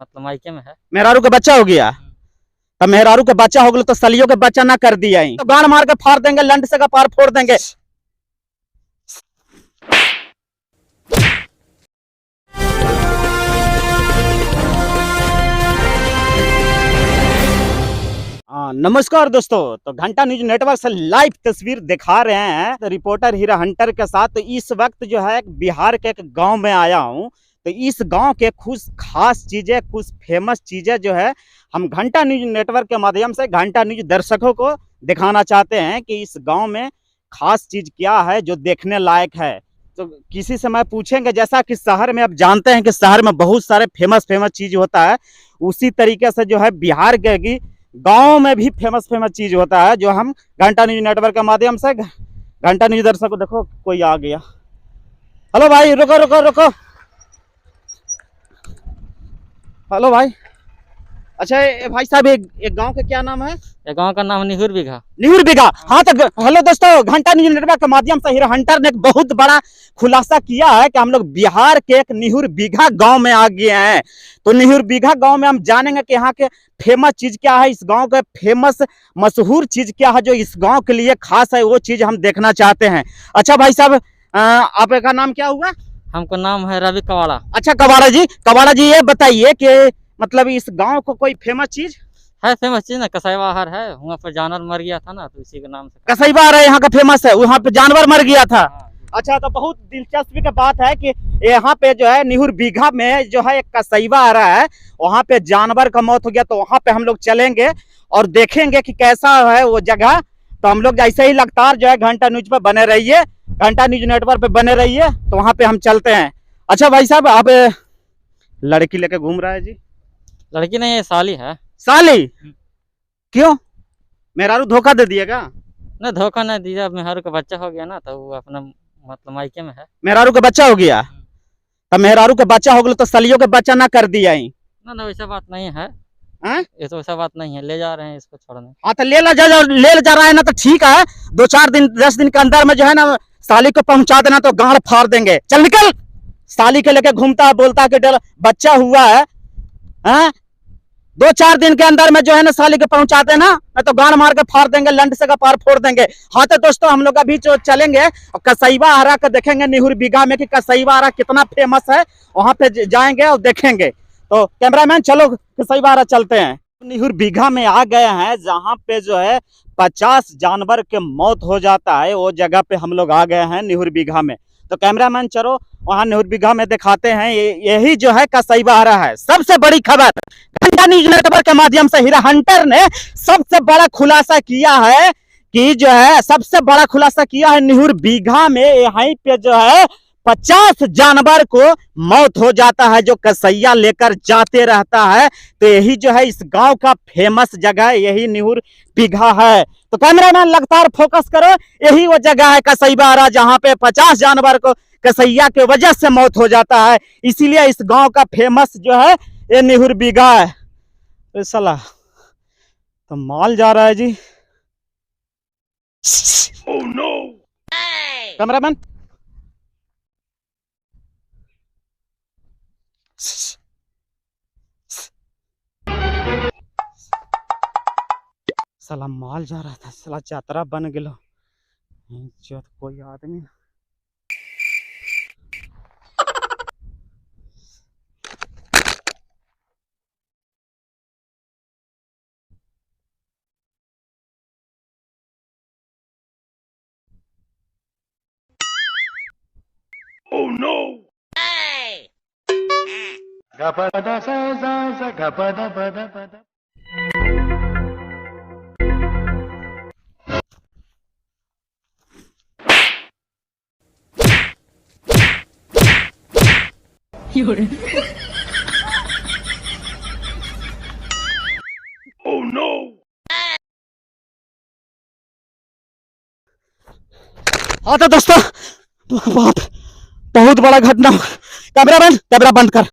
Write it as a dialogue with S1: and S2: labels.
S1: मतलब मायके में है।
S2: मेहरारू के बच्चा हो गया। तब मेहरारू के बच्चा हो गया तो सलियों के बच्चा ना कर दिया तो गाड़ मार के फाड़ देंगे, लंड से का पार फोड़ देंगे। नमस्कार दोस्तों, तो घंटा न्यूज नेटवर्क से लाइव तस्वीर दिखा रहे हैं तो रिपोर्टर हीरा हंटर के साथ। तो इस वक्त जो है बिहार के एक गांव में आया हूं। तो इस गांव के कुछ खास चीजें, कुछ फेमस चीजें जो है हम घंटा न्यूज नेटवर्क के माध्यम से घंटा न्यूज दर्शकों को दिखाना चाहते हैं कि इस गांव में खास चीज क्या है जो देखने लायक है। तो किसी से मैं पूछेंगे, जैसा कि शहर में आप जानते हैं कि शहर में बहुत सारे फेमस चीज होता है, उसी तरीके से जो है बिहार के गांव में भी फेमस चीज होता है जो हम घंटा न्यूज नेटवर्क के माध्यम से घंटा न्यूज दर्शकों। देखो कोई आ गया। हेलो भाई, रुको रुको रुको। हेलो भाई, अच्छा भाई साहब, एक गांव का क्या नाम है?
S1: ये गांव का नाम निहुर बीघा।
S2: निहुर बीघा। हाँ, तो हेलो दोस्तों, घंटा न्यूज नेटवर्क के माध्यम से हीरा हंटर ने एक बहुत बड़ा खुलासा किया है कि हम लोग बिहार के एक निहुर बीघा गांव में आ गए हैं। तो निहुर बीघा गांव में हम जानेंगे कि यहाँ के फेमस चीज क्या है, इस गांव के फेमस मशहूर चीज क्या है जो इस गांव के लिए खास है, वो चीज हम देखना चाहते हैं। अच्छा भाई साहब, आपका नाम क्या हुआ?
S1: हमको नाम है रवि कवाड़ा।
S2: अच्छा कवाड़ा जी, ये बताइए कि मतलब इस गांव को कोई फेमस चीज
S1: है? फेमस चीज ना कसैवा आहार है, वहाँ पर जानवर मर गया था ना, तो इसी के नाम से
S2: कसैवा आहार यहाँ का फेमस है, वहाँ पे जानवर मर गया था। अच्छा, तो बहुत दिलचस्पी की बात है कि यहाँ पे जो है निहुर बीघा में जो है एक कसैवा आ रहा है, वहाँ पे जानवर का मौत हो गया। तो वहाँ पे हम लोग चलेंगे और देखेंगे कि कैसा है वो जगह। तो हम लोग ऐसे ही लगातार जो है घंटा न्यूज पे बने रहिए, घंटा न्यूज नेटवर्क पे बने रहिए। तो वहाँ पे हम चलते हैं। अच्छा भाई साहब, आप लड़की लेके घूम रहा है जी?
S1: लड़की नहीं है, साली है।
S2: साली? क्यों, मेहरारू धोखा दे दिएगा?
S1: नहीं, धोखा नहीं दिया, मेहरारू का बच्चा हो गया ना, तो वो अपना मतलब मायके में है।
S2: मेहरारू का बच्चा हो गया। तब मेहरारू के बच्चा हो गया तो सलियों के बच्चा ना कर दिया ही?
S1: ना वैसा बात नहीं है। ये तो वैसा बात नहीं है, ले जा रहे हैं इसको छोड़ने।
S2: हाँ, तो ले जा रहा है ना, तो ठीक है। 2-4 दिन 10 दिन के अंदर में जो है ना साली को पहुंचा देना, तो गाड़ फाड़ देंगे। चल निकल। साली के लेके घूमता है, बोलता है कि बच्चा हुआ है। 2-4 दिन के अंदर में जो है ना साली के पहुंचा देना, तो गाड़ मार के फाड़ देंगे, लंड से का पार फोड़ देंगे। हाँ, तो दोस्तों हम लोग अभी जो चलेंगे और कसैवा आहारा का देखेंगे निहुर बीघा में कि कसैवा आहारा कितना फेमस है, वहां पे जाएंगे और देखेंगे। तो कैमरामैन चलो कसैवा आहारा चलते हैं। निहुर बीघा में आ गए हैं जहां पे जो है 50 जानवर के मौत हो जाता है, वो जगह पे हम लोग आ गए हैं निहुर बीघा में। तो कैमरामैन चलो वहां निहुर बीघा में दिखाते हैं। यही जो है कसैवा आहारा है। सबसे बड़ी खबर घंटा न्यूज नेटवर्क के माध्यम से हीरा हंटर ने सबसे बड़ा खुलासा किया है कि जो है सबसे बड़ा खुलासा किया है निहुर बीघा में यहीं पे जो है 50 जानवर को मौत हो जाता है जो कसैया लेकर जाते रहता है। तो यही जो है इस गांव का फेमस जगह यही निहुर बीघा है। तो कैमरामैन लगातार फोकस करो, यही वो जगह है कसैवा आहारा जहां पे 50 जानवर को कसैया के वजह से मौत हो जाता है। इसीलिए इस गांव का फेमस जो है ये निहुर बीघा है। साला तो माल जा रहा है जी। oh, no. कैमरामैन साला माल जा रहा था, साला यात्रा बन गया। कोई आदमी oh no. oh no. हाँ तो दोस्तों बहुत बड़ा घटना। कैमरा बंद कर।